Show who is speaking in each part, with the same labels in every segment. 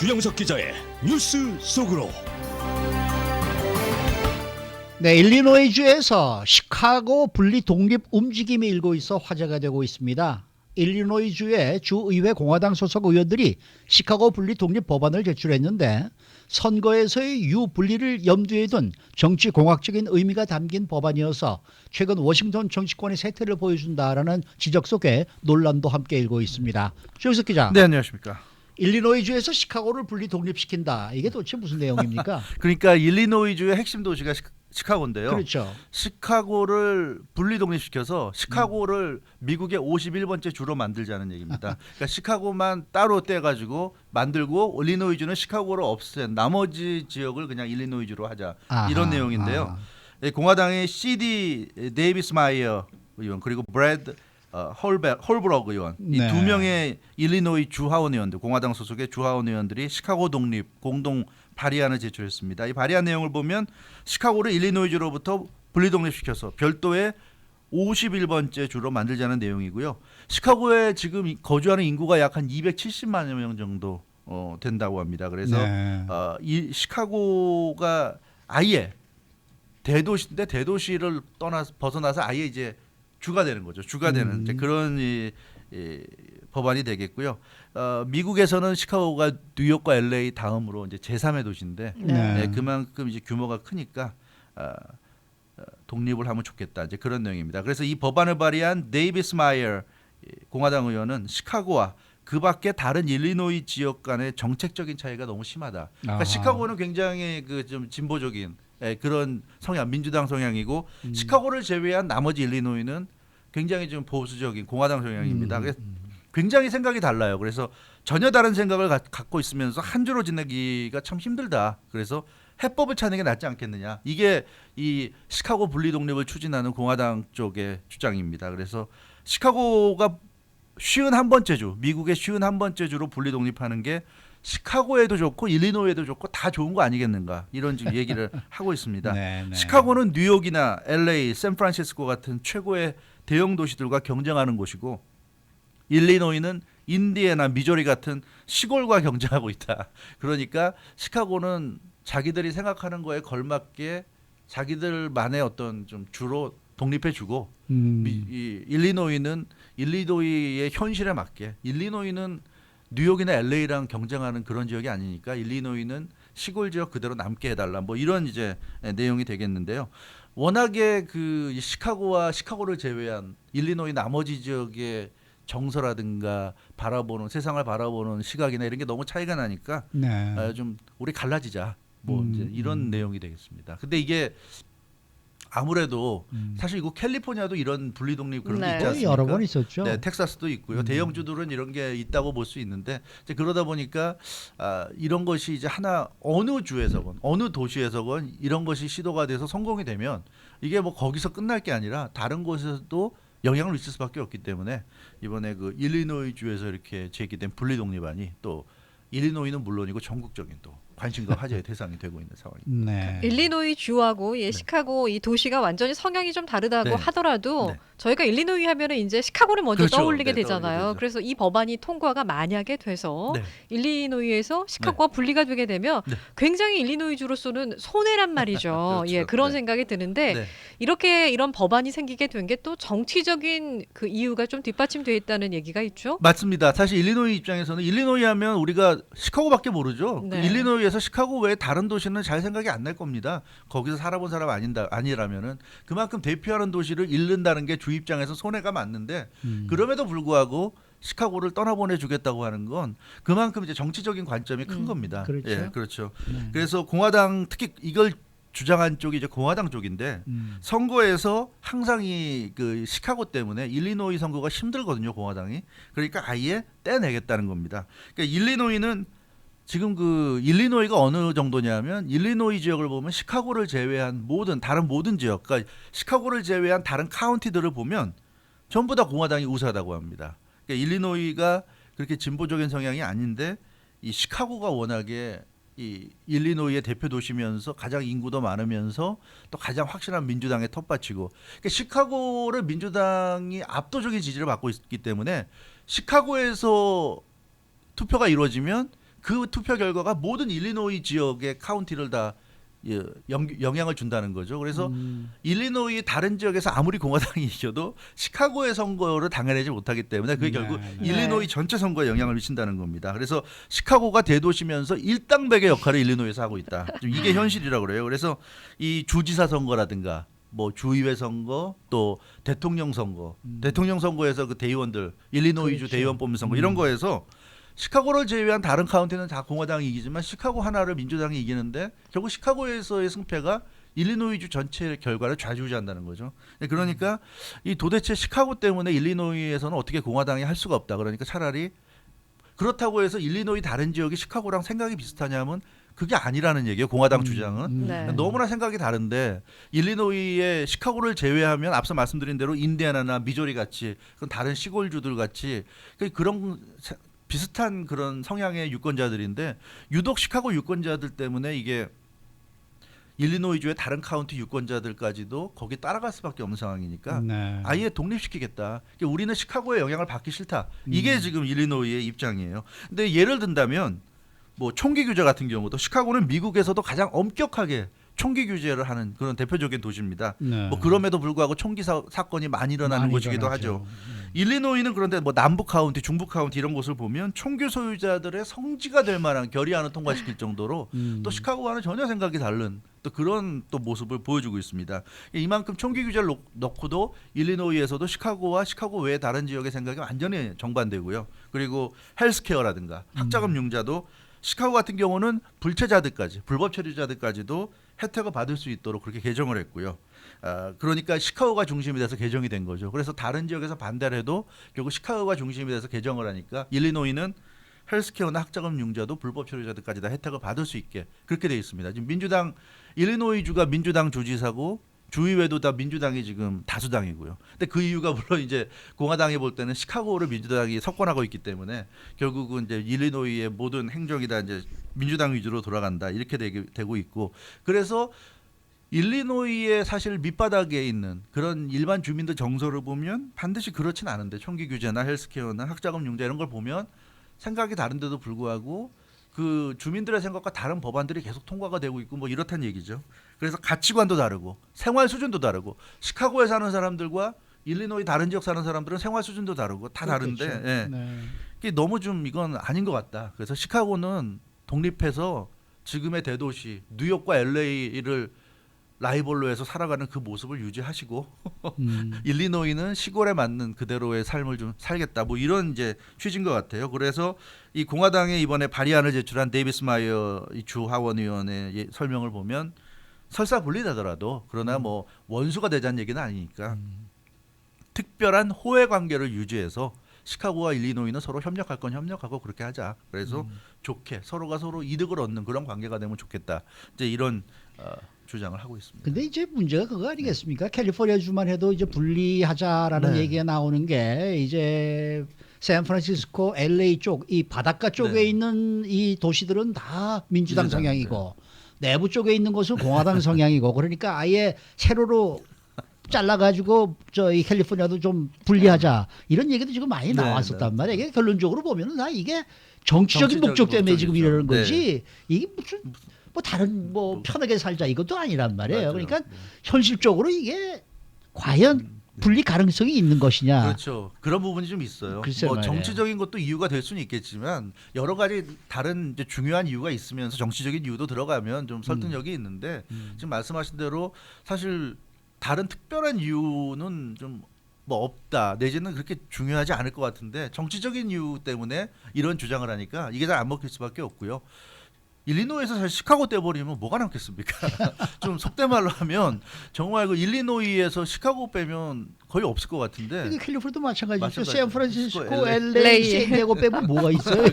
Speaker 1: 주영석 기자의 뉴스 속으로.
Speaker 2: 네, 일리노이주에서 시카고 분리 독립 움직임이 일고 있어 화제가 되고 있습니다. 일리노이주의 주의회 공화당 소속 의원들이 시카고 분리 독립 법안을 제출했는데 선거에서의 유분리를 염두에 둔 정치 공학적인 의미가 담긴 법안이어서 최근 워싱턴 정치권의 쇠퇴를 보여준다라는 지적 속에 논란도 함께 일고 있습니다. 조영석 기자.
Speaker 3: 네, 안녕하십니까.
Speaker 2: 일리노이주에서 시카고를 분리 독립시킨다. 이게 도대체 무슨 내용입니까?
Speaker 3: 그러니까 일리노이주의 핵심 도시가 시카고인데요.
Speaker 2: 그렇죠.
Speaker 3: 시카고를 분리 독립시켜서 시카고를 미국의 51번째 주로 만들자는 얘기입니다. 그러니까 시카고만 따로 떼가지고 만들고 일리노이주는 시카고를 없앤 나머지 지역을 그냥 일리노이주로 하자. 이런 내용인데요. 공화당의 CD 데이비스 마이어 의원 그리고 브래드 홀브럭 의원 이 두 명의 일리노이 주하원 의원들 공화당 소속의 주하원 의원들이 시카고 독립 공동 발의안을 제출했습니다. 이 발의안 내용을 보면 시카고를 일리노이주로부터 분리 독립시켜서 별도의 51번째 주로 만들자는 내용이고요. 시카고에 지금 거주하는 인구가 약 한 270만 명 정도 된다고 합니다. 그래서 이 시카고가 아예 대도시인데 대도시를 벗어나서 아예 이제 주가 되는 거죠. 주가 되는 이제 그런 이 법안이 되겠고요. 미국에서는 시카고가 뉴욕과 LA 다음으로 이제 제3의 도시인데 그만큼 이제 규모가 크니까 독립을 하면 좋겠다. 이제 그런 내용입니다. 그래서 이 법안을 발의한 데이비스 마이어 공화당 의원은 시카고와 그 밖에 다른 일리노이 지역 간의 정책적인 차이가 너무 심하다. 그러니까 시카고는 굉장히 그 좀 진보적인 그런 성향, 민주당 성향이고 시카고를 제외한 나머지 일리노이는 굉장히 좀 보수적인 공화당 성향입니다. 그래서 굉장히 생각이 달라요. 그래서 전혀 다른 생각을 갖고 있으면서 한 줄로 지내기가 참 힘들다. 그래서 해법을 찾는 게 낫지 않겠느냐. 이게 이 시카고 분리 독립을 추진하는 공화당 쪽의 주장입니다. 그래서 시카고가 51번째 주, 미국의 51번째 주로 분리 독립하는 게 시카고에도 좋고 일리노이에도 좋고 다 좋은 거 아니겠는가 이런 지금 얘기를 하고 있습니다. 시카고는 뉴욕이나 LA, 샌프란시스코 같은 최고의 대형 도시들과 경쟁하는 곳이고 일리노이는 인디애나, 미조리 같은 시골과 경쟁하고 있다. 그러니까 시카고는 자기들이 생각하는 거에 걸맞게 자기들만의 어떤 좀 주로 독립해주고 이 일리노이는 일리노이의 현실에 맞게 일리노이는 뉴욕이나 LA랑 경쟁하는 그런 지역이 아니니까 일리노이는 시골 지역 그대로 남게 해달라 뭐 이런 이제 내용이 되겠는데요. 워낙에 그 시카고와 시카고를 제외한 일리노이 나머지 지역의 정서라든가 바라보는 세상을 바라보는 시각이나 이런 게 너무 차이가 나니까 좀 우리 갈라지자 뭐 이제 이런 내용이 되겠습니다. 근데 이게 아무래도 사실 이거 캘리포니아도 이런 분리 독립 그런 게 있지 않습니까?
Speaker 2: 여러 번 있었죠.
Speaker 3: 네, 텍사스도 있고요. 대형주들은 이런 게 있다고 볼 수 있는데 이제 그러다 보니까 이런 것이 이제 하나 어느 주에서건 어느 도시에서건 이런 것이 시도가 돼서 성공이 되면 이게 뭐 거기서 끝날 게 아니라 다른 곳에서도 영향을 미칠 수밖에 없기 때문에 이번에 그 일리노이 주에서 이렇게 제기된 분리 독립안이 또 일리노이는 물론이고 전국적인 또 관심과 화제의 대상이 되고 있는 상황입니다.
Speaker 4: 일리노이 주하고 시카고 이 도시가 완전히 성향이 좀 다르다고 하더라도 저희가 일리노이 하면은 이제 시카고를 먼저 떠올리게 되잖아요. 그래서 이 법안이 통과가 만약에 돼서 일리노이에서 시카고와 분리가 되게 되면 굉장히 일리노이 주로서는 손해란 말이죠.
Speaker 3: 그렇죠.
Speaker 4: 그런 생각이 드는데 이렇게 이런 법안이 생기게 된 게 또 정치적인 그 이유가 좀 뒷받침돼 있다는 얘기가 있죠.
Speaker 3: 맞습니다. 사실 일리노이 입장에서는 일리노이 하면 우리가 시카고밖에 모르죠. 그 일리노이에서 시카고 외에 다른 도시는 잘 생각이 안 날 겁니다. 거기서 살아본 사람 아니라면은 그만큼 대표하는 도시를 잃는다는 게 주 입장에서 손해가 맞는데 그럼에도 불구하고 시카고를 떠나보내 주겠다고 하는 건 그만큼 이제 정치적인 관점이 큰 겁니다.
Speaker 2: 그렇죠.
Speaker 3: 예, 그렇죠. 그래서 공화당 특히 이걸 주장한 쪽이 이제 공화당 쪽인데 선거에서 항상 이 그 시카고 때문에 일리노이 선거가 힘들거든요, 공화당이. 그러니까 아예 떼내겠다는 겁니다. 그러니까 일리노이는 지금 그 일리노이가 어느 정도냐면 일리노이 지역을 보면 시카고를 제외한 다른 모든 지역, 그러니까 시카고를 제외한 다른 카운티들을 보면 전부 다 공화당이 우세하다고 합니다. 그러니까 일리노이가 그렇게 진보적인 성향이 아닌데 이 시카고가 워낙에 이 일리노이의 대표 도시면서 가장 인구도 많으면서 또 가장 확실한 민주당의 텃밭이고 그러니까 시카고를 민주당이 압도적인 지지를 받고 있기 때문에 시카고에서 투표가 이루어지면 그 투표 결과가 모든 일리노이 지역의 카운티를 다 영향을 준다는 거죠. 그래서 일리노이 다른 지역에서 아무리 공화당이 이겨도 시카고의 선거를 당해내지 못하기 때문에 그게 결국 일리노이 전체 선거에 영향을 미친다는 겁니다. 그래서 시카고가 대도시면서 일당백의 역할을 일리노이에서 하고 있다. 좀 이게 현실이라고 그래요. 그래서 이 주지사 선거라든가 뭐 주의회 선거 또 대통령 선거, 대통령 선거에서 그 대의원들 일리노이주
Speaker 2: 그렇죠.
Speaker 3: 대의원 뽑는 선거 이런 거에서 시카고를 제외한 다른 카운티는 다 공화당이 이기지만 시카고 하나를 민주당이 이기는데 결국 시카고에서의 승패가 일리노이주 전체 결과를 좌지우지한다는 거죠. 그러니까 이 도대체 시카고 때문에 일리노이에서는 어떻게 공화당이 할 수가 없다. 그러니까 차라리 그렇다고 해서 일리노이 다른 지역이 시카고랑 생각이 비슷하냐면 그게 아니라는 얘기예요. 공화당 주장은.
Speaker 4: 네.
Speaker 3: 너무나 생각이 다른데 일리노이의 시카고를 제외하면 앞서 말씀드린 대로 인디애나나 미조리 같이 그런 다른 시골주들 같이 그런 비슷한 그런 성향의 유권자들인데 유독 시카고 유권자들 때문에 이게 일리노이주의 다른 카운티 유권자들까지도 거기 따라갈 수밖에 없는 상황이니까
Speaker 2: 네.
Speaker 3: 아예 독립시키겠다. 그러니까 우리는 시카고의 영향을 받기 싫다. 이게 지금 일리노이의 입장이에요. 근데 예를 든다면 뭐 총기 규제 같은 경우도 시카고는 미국에서도 가장 엄격하게 총기 규제를 하는 그런 대표적인 도시입니다.
Speaker 2: 네.
Speaker 3: 뭐 그럼에도 불구하고 총기 사건이 많이 일어나는
Speaker 2: 많이
Speaker 3: 곳이기도
Speaker 2: 일어나죠.
Speaker 3: 하죠. 일리노이는 그런데 뭐 남부 카운티, 중부 카운티 이런 곳을 보면 총기 소유자들의 성지가 될 만한 결의안을 통과시킬 정도로 또 시카고와는 전혀 생각이 다른 또 그런 또 모습을 보여주고 있습니다. 이만큼 총기 규제를 넣고도 일리노이에서도 시카고와 시카고 외의 다른 지역의 생각이 완전히 정반대고요. 그리고 헬스케어라든가 학자금 융자도 시카고 같은 경우는 불체자들까지 불법 체류자들까지도 혜택을 받을 수 있도록 그렇게 개정을 했고요. 그러니까 시카고가 중심이 돼서 개정이 된 거죠. 그래서 다른 지역에서 반대를 해도 결국 시카고가 중심이 돼서 개정을 하니까 일리노이는 헬스케어나 학자금 융자도 불법 체류자들까지 다 혜택을 받을 수 있게 그렇게 돼 있습니다. 지금 민주당 일리노이주가 민주당 주지사고 주의회도 다 민주당이 지금 다수당이고요. 근데 그 이유가 물론 이제 공화당이 볼 때는 시카고를 민주당이 석권하고 있기 때문에 결국은 이제 일리노이의 모든 행정이 다 이제 민주당 위주로 돌아간다 이렇게 되고 있고 그래서 일리노이의 사실 밑바닥에 있는 그런 일반 주민들 정서를 보면 반드시 그렇진 않은데 총기 규제나 헬스케어나 학자금 융자 이런 걸 보면 생각이 다른데도 불구하고 그 주민들의 생각과 다른 법안들이 계속 통과가 되고 있고 뭐 이렇다는 얘기죠. 그래서 가치관도 다르고 생활 수준도 다르고 시카고에 사는 사람들과 일리노이 다른 지역 사는 사람들은 생활 수준도 다르고 다 다른데
Speaker 2: 그렇죠.
Speaker 3: 예.
Speaker 2: 네.
Speaker 3: 이게 너무 좀 이건 아닌 것 같다. 그래서 시카고는 독립해서 지금의 대도시 뉴욕과 LA를 라이벌로 해서 살아가는 그 모습을 유지하시고 일리노이는 시골에 맞는 그대로의 삶을 좀 살겠다. 뭐 이런 이제 취지인 것 같아요. 그래서 이 공화당이 이번에 발의안을 제출한 데이비스 마이어 주 하원 의원의 설명을 보면 설사분리되더라도 그러나 뭐 원수가 되자는 얘기는 아니니까 특별한 호혜 관계를 유지해서 시카고와 일리노이는 서로 협력할 건 협력하고 그렇게 하자. 그래서 좋게 서로가 서로 이득을 얻는 그런 관계가 되면 좋겠다. 이제 이런 주장을 하고 있습니다.
Speaker 2: 근데 이제 문제가 그거 아니겠습니까? 캘리포니아 주만 해도 이제 분리하자라는
Speaker 3: 네.
Speaker 2: 얘기가 나오는 게 이제 샌프란시스코, LA 쪽 이 바닷가 쪽에
Speaker 3: 네.
Speaker 2: 있는 이 도시들은 다 민주당
Speaker 3: 민주당,
Speaker 2: 성향이고 내부 쪽에 있는 곳은 공화당 성향이고 그러니까 아예 세로로 잘라가지고 저희 캘리포니아도 좀 분리하자 이런 얘기도 지금 많이
Speaker 3: 네,
Speaker 2: 나왔었단
Speaker 3: 네.
Speaker 2: 말이에요. 이게 결론적으로 보면은 다 이게 정치적인 목적 때문에 지금
Speaker 3: 목적이죠.
Speaker 2: 이러는 거지
Speaker 3: 네.
Speaker 2: 이게 무슨 뭐 다른 뭐 편하게 살자 이것도 아니란 말이에요.
Speaker 3: 맞아요.
Speaker 2: 그러니까
Speaker 3: 네.
Speaker 2: 현실적으로 이게 과연 분리 가능성이 있는 것이냐.
Speaker 3: 그렇죠. 그런 부분이 좀 있어요.
Speaker 2: 글쎄
Speaker 3: 뭐
Speaker 2: 말이에요.
Speaker 3: 정치적인 것도 이유가 될 수는 있겠지만 여러 가지 다른 이제 중요한 이유가 있으면서 정치적인 이유도 들어가면 좀 설득력이 있는데 지금 말씀하신 대로 사실 다른 특별한 이유는 좀 뭐 없다 내지는 그렇게 중요하지 않을 것 같은데 정치적인 이유 때문에 이런 주장을 하니까 이게 잘 안 먹힐 수밖에 없고요. 일리노이에서 사실 시카고 떼버리면 뭐가 남겠습니까? 좀 속된 말로 하면 정말 그 일리노이에서 시카고 빼면 거의 없을 것 같은데
Speaker 2: 이게 캘리포니아도 마찬가지죠.
Speaker 3: 마찬가지죠.
Speaker 2: 샌프란시스코,
Speaker 3: LA.
Speaker 2: LA, 샌디에고 빼면 뭐가 있어요?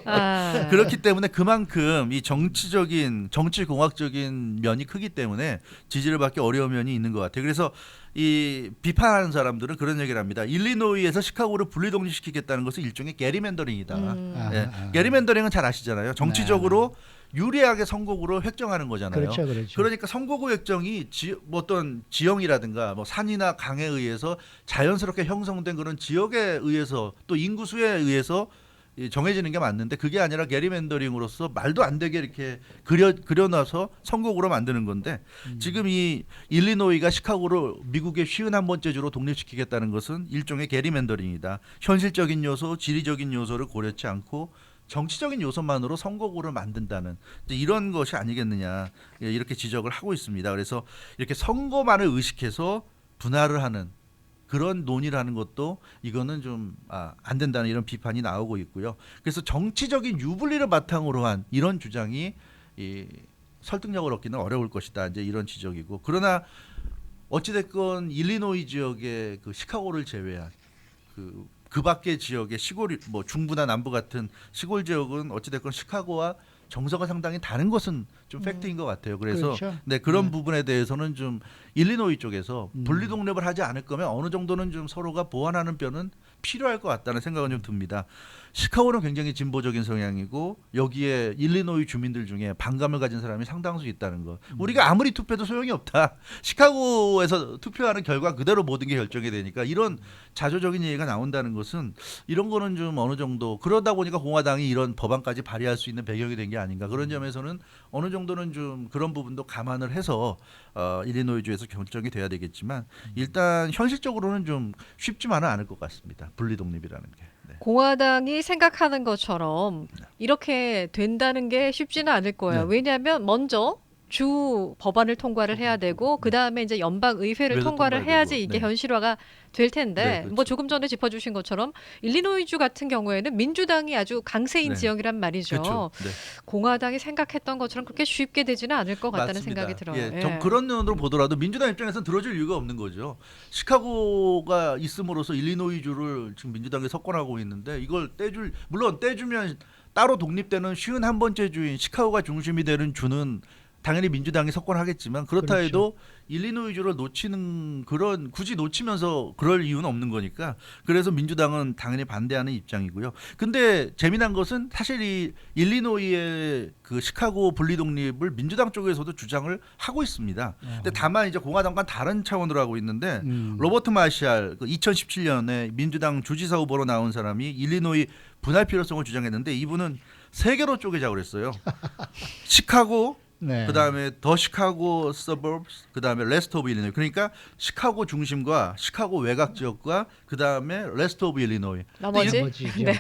Speaker 4: 아.
Speaker 3: 그렇기 때문에 그만큼 이 정치 공학적인 면이 크기 때문에 지지를 받기 어려운 면이 있는 것 같아요. 그래서 이 비판하는 사람들은 그런 얘기를 합니다. 일리노이에서 시카고를 분리 독립시키겠다는 것은 일종의 게리맨더링이다. 예. 게리맨더링은 잘 아시잖아요. 정치적으로 유리하게 선거구로 획정하는 거잖아요.
Speaker 2: 그렇죠, 그렇죠.
Speaker 3: 그러니까 선거구 획정이 뭐 어떤 지형이라든가 뭐 산이나 강에 의해서 자연스럽게 형성된 그런 지역에 의해서 또 인구수에 의해서 정해지는 게 맞는데 그게 아니라 게리맨더링으로서 말도 안 되게 이렇게 그려놔서 선곡으로 만드는 건데 지금 이 일리노이가 시카고를 미국의 51번째 주로 독립시키겠다는 것은 일종의 게리맨더링이다. 현실적인 요소, 지리적인 요소를 고려치 않고 정치적인 요소만으로 선거구를 만든다는 이런 것이 아니겠느냐 이렇게 지적을 하고 있습니다. 그래서 이렇게 선거만을 의식해서 분할을 하는 그런 논의를 하는 것도 이거는 좀 안 된다는 이런 비판이 나오고 있고요. 그래서 정치적인 유불리를 바탕으로 한 이런 주장이 설득력을 얻기는 어려울 것이다. 이제 이런 지적이고 그러나 어찌됐건 일리노이 지역의 그 시카고를 제외한 그 밖의 지역의 시골 뭐 중부나 남부 같은 시골 지역은 어찌됐건 시카고와 정서가 상당히 다른 것은 좀 팩트인 것 같아요. 그래서
Speaker 2: 그렇죠.
Speaker 3: 네, 그런 부분에 대해서는 좀 일리노이 쪽에서 분리 독립을 하지 않을 거면 어느 정도는 좀 서로가 보완하는 뼈는 필요할 것 같다는 생각은 좀 듭니다. 시카고는 굉장히 진보적인 성향이고 여기에 일리노이 주민들 중에 반감을 가진 사람이 상당수 있다는 것. 우리가 아무리 투표해도 소용이 없다. 시카고에서 투표하는 결과 그대로 모든 게 결정이 되니까 이런 자조적인 얘기가 나온다는 것은 이런 거는 좀 어느 정도 그러다 보니까 공화당이 이런 법안까지 발의할 수 있는 배경이 된 게 아닌가. 그런 점에서는 어느 정도는 좀 그런 부분도 감안을 해서 일리노이주에서 결정이 돼야 되겠지만 일단 현실적으로는 좀 쉽지만은 않을 것 같습니다. 분리 독립이라는 게. 네.
Speaker 4: 공화당이 생각하는 것처럼 이렇게 된다는 게 쉽지는 않을 거예요.
Speaker 2: 네.
Speaker 4: 왜냐하면 먼저 주 법안을 통과를 해야 되고 그 다음에 이제 연방 의회를
Speaker 3: 의회도
Speaker 4: 통과를
Speaker 3: 통과해야
Speaker 4: 해야지
Speaker 3: 되고,
Speaker 4: 이게
Speaker 3: 네.
Speaker 4: 현실화가 될 텐데
Speaker 3: 네, 그렇죠.
Speaker 4: 뭐 조금 전에 짚어주신 것처럼 일리노이주 같은 경우에는 민주당이 아주 강세인
Speaker 3: 네.
Speaker 4: 지역이란 말이죠.
Speaker 3: 그렇죠. 네.
Speaker 4: 공화당이 생각했던 것처럼 그렇게 쉽게 되지는 않을 것 같다는
Speaker 3: 맞습니다.
Speaker 4: 생각이 들어요.
Speaker 3: 예,
Speaker 4: 예.
Speaker 3: 그런 면으로 보더라도 민주당 입장에서는 들어줄 이유가 없는 거죠. 시카고가 있음으로써 일리노이주를 지금 민주당이 석권하고 있는데 이걸 물론 떼주면 따로 독립되는 51번째 주인 시카고가 중심이 되는 주는 당연히 민주당이 석권하겠지만 그렇다
Speaker 2: 그렇죠.
Speaker 3: 해도 일리노이주를 놓치는 굳이 놓치면서 그럴 이유는 없는 거니까 그래서 민주당은 당연히 반대하는 입장이고요. 근데 재미난 것은 사실 이 일리노이의 그 시카고 분리 독립을 민주당 쪽에서도 주장을 하고 있습니다. 근데 다만 이제 공화당과 다른 차원으로 하고 있는데 로버트 마샬 그 2017년에 민주당 주지사 후보로 나온 사람이 일리노이 분할 필요성을 주장했는데 이분은 세 개로 쪼개자고 그랬어요. 시카고
Speaker 2: 네.
Speaker 3: 그다음에 더 시카고 서버브스 그다음에 레스트 오브 일리노이 그러니까 시카고 중심과 시카고 외곽 지역과 그다음에 레스트 오브 일리노이
Speaker 4: 나머지
Speaker 2: 나머지죠.
Speaker 4: 네.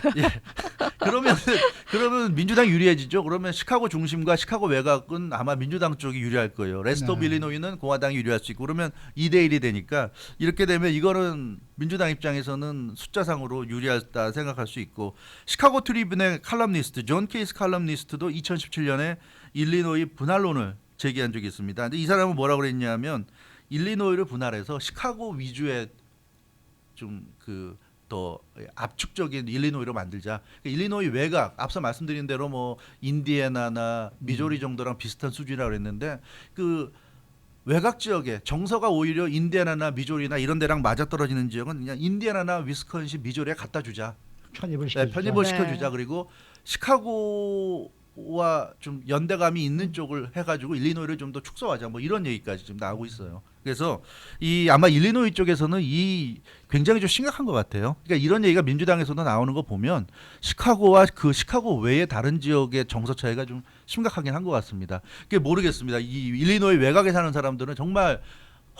Speaker 3: 그러면 민주당 유리해지죠. 그러면 시카고 중심과 시카고 외곽은 아마 민주당 쪽이 유리할 거예요. 레스트 오브
Speaker 2: 네.
Speaker 3: 일리노이는 공화당이 유리할 수 있고 그러면 2대1이 되니까 이렇게 되면 이거는 민주당 입장에서는 숫자상으로 유리하다 생각할 수 있고 시카고 트리뷴의 칼럼니스트 존 케이스 칼럼니스트도 2017년에 일리노이 분할론을 제기한 적이 있습니다. 근데 이 사람은 뭐라고 그랬냐면 일리노이를 분할해서 시카고 위주의 좀 더 압축적인 일리노이로 만들자. 일리노이 외곽 앞서 말씀드린 대로 뭐 인디애나나 미조리 정도랑 비슷한 수준이라고 그랬는데 그 외곽 지역에 정서가 오히려 인디애나나 미조리나 이런 데랑 맞아떨어지는 지역은 그냥 인디애나나 위스콘신 미조리에 갖다 주자.
Speaker 2: 편입을
Speaker 3: 네,
Speaker 2: 시켜주자.
Speaker 3: 편입을
Speaker 4: 네.
Speaker 3: 시켜주자. 그리고 시카고와 좀 연대감이 있는 쪽을 해가지고 일리노이를 좀 더 축소하자. 뭐 이런 얘기까지 지금 나오고 있어요. 그래서 아마 일리노이 쪽에서는 굉장히 좀 심각한 것 같아요. 그러니까 이런 얘기가 민주당에서도 나오는 거 보면 시카고와 그 시카고 외의 다른 지역의 정서 차이가 좀 심각하긴 한 것 같습니다. 그게 모르겠습니다. 이 일리노이 외곽에 사는 사람들은 정말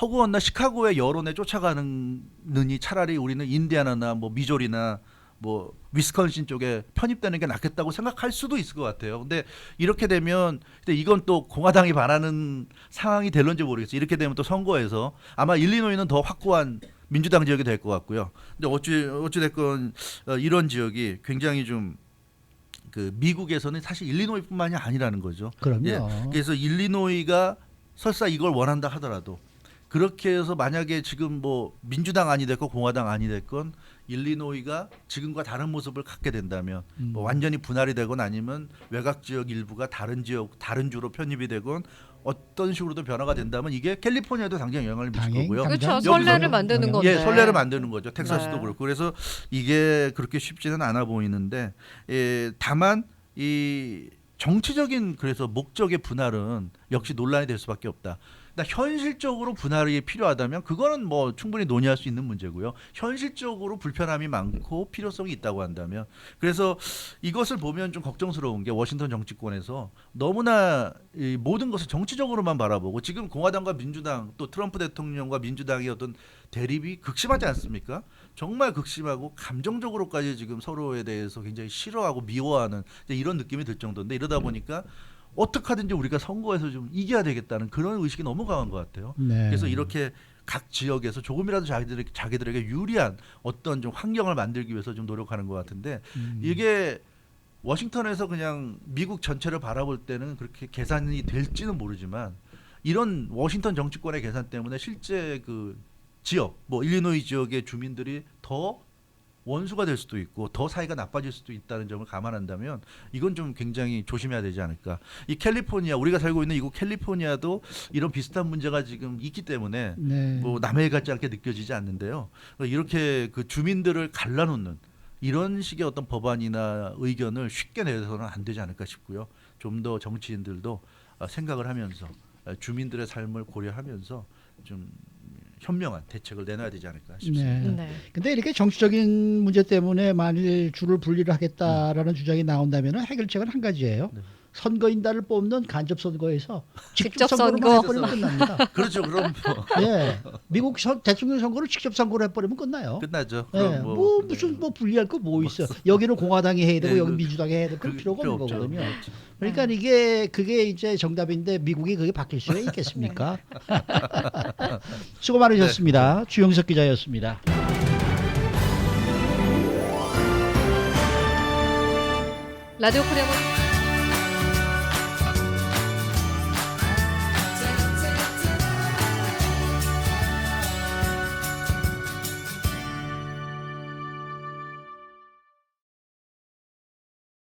Speaker 3: 허구헌나 시카고의 여론에 쫓아가느니 차라리 우리는 인디애나나 뭐 미조리나 뭐 위스콘신 쪽에 편입되는 게 낫겠다고 생각할 수도 있을 것 같아요. 근데 이렇게 되면 근데 이건 또 공화당이 바라는 상황이 될런지 모르겠어요. 이렇게 되면 또 선거에서 아마 일리노이는 더 확고한 민주당 지역이 될 것 같고요. 근데 어찌 됐건 이런 지역이 굉장히 좀 그 미국에서는 사실 일리노이뿐만이 아니라는 거죠.
Speaker 2: 그럼요.
Speaker 3: 예. 그래서 일리노이가 설사 이걸 원한다 하더라도 그렇게 해서 만약에 지금 뭐 민주당 안이 됐건 공화당 안이 됐건 일리노이가 지금과 다른 모습을 갖게 된다면 뭐 완전히 분할이 되건 아니면 외곽 지역 일부가 다른 주로 편입이 되건 어떤 식으로도 변화가 된다면 이게 캘리포니아에도 당장 영향을 미칠
Speaker 2: 당연히
Speaker 3: 거고요.
Speaker 4: 그렇죠.
Speaker 2: 당장
Speaker 4: 선례를
Speaker 2: 여기서
Speaker 4: 만드는
Speaker 2: 영향을-
Speaker 4: 건데.
Speaker 3: 예, 선례를 만드는 거죠. 텍사스도
Speaker 4: 네.
Speaker 3: 그렇고. 그래서 이게 그렇게 쉽지는 않아 보이는데 다만 이 정치적인 그래서 목적의 분할은 역시 논란이 될 수밖에 없다. 그러니까 현실적으로 분할이 필요하다면 그거는 뭐 충분히 논의할 수 있는 문제고요. 현실적으로 불편함이 많고 필요성이 있다고 한다면 그래서 이것을 보면 좀 걱정스러운 게 워싱턴 정치권에서 너무나 이 모든 것을 정치적으로만 바라보고 지금 공화당과 민주당 또 트럼프 대통령과 민주당의 어떤 대립이 극심하지 않습니까? 정말 극심하고 감정적으로까지 지금 서로에 대해서 굉장히 싫어하고 미워하는 이제 이런 느낌이 들 정도인데 이러다 보니까 어떻게 하든지 우리가 선거에서 좀 이겨야 되겠다는 그런 의식이 너무 강한 것 같아요.
Speaker 2: 네.
Speaker 3: 그래서 이렇게 각 지역에서 조금이라도 자기들에게 유리한 어떤 좀 환경을 만들기 위해서 좀 노력하는 것 같은데 이게 워싱턴에서 그냥 미국 전체를 바라볼 때는 그렇게 계산이 될지는 모르지만 이런 워싱턴 정치권의 계산 때문에 실제 그 지역, 뭐 일리노이 지역의 주민들이 더 원수가 될 수도 있고 더 사이가 나빠질 수도 있다는 점을 감안한다면 이건 좀 굉장히 조심해야 되지 않을까. 이 캘리포니아 우리가 살고 있는 이곳 캘리포니아도 이런 비슷한 문제가 지금 있기 때문에
Speaker 2: 네.
Speaker 3: 뭐 남의 일 같지 않게 느껴지지 않는데요. 이렇게 그 주민들을 갈라놓는 이런 식의 어떤 법안이나 의견을 쉽게 내서는 안 되지 않을까 싶고요. 좀 더 정치인들도 생각을 하면서 주민들의 삶을 고려하면서 좀 현명한 대책을 내놔야 되지 않을까 싶습니다.
Speaker 2: 네.
Speaker 4: 네.
Speaker 2: 근데 이렇게 정치적인 문제 때문에 만일 줄을 분리를 하겠다라는 주장이 나온다면 해결책은 한 가지예요.
Speaker 3: 네.
Speaker 2: 선거인단을 뽑는 간접 선거에서 직접
Speaker 4: 직접
Speaker 2: 선거로만
Speaker 4: 선거.
Speaker 2: 해버리면 끝납니다.
Speaker 3: 그렇죠. 그럼 뭐
Speaker 2: 예, 미국 대통령 선거를 직접 선거로 해버리면 끝나요.
Speaker 3: 끝나죠.
Speaker 2: 예,
Speaker 3: 그럼
Speaker 2: 뭐 무슨 뭐 분리할 거 뭐 있어? 여기는 공화당이 해야 되고
Speaker 3: 예,
Speaker 2: 여기
Speaker 3: 그-
Speaker 2: 민주당이 해야 되고 그럴 필요가
Speaker 3: 필요
Speaker 2: 없는
Speaker 3: 없죠.
Speaker 2: 거거든요.
Speaker 3: 그렇죠.
Speaker 2: 그러니까 그게 이제 정답인데 미국이 그게 바뀔 수가 있겠습니까? 수고 많으셨습니다. 주영석 기자였습니다.
Speaker 4: 라디오 코리아는